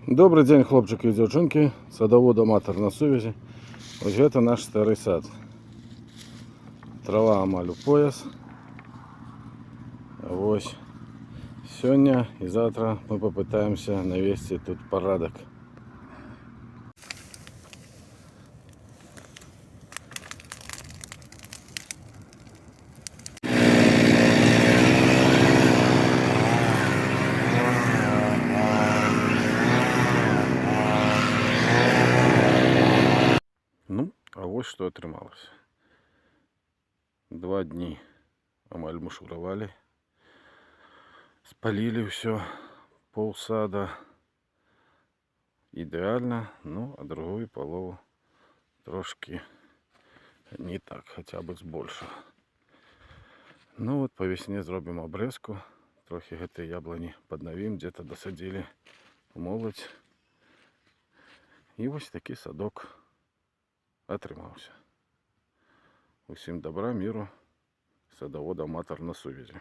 Добрый день, хлопчики и девчонки, садовод аматор на сувязі. Ось гэта наш старый сад. Трава амаль у пояс. А вось сёння и завтра мы попытаемся навести тут порядок. Ну, а вот что атрымалася. 2 дні амаль мушуравалі. Спалили все, полсада. Идеально, ну а другую полову трошки не так, хотя бы больше. Ну вот по весне зробим обрезку. Трохи гэтай яблони подновим, где-то досадили молодь. І ось такий садок атрымаўся. Усім добра, миру, садовод аматор на сувязі.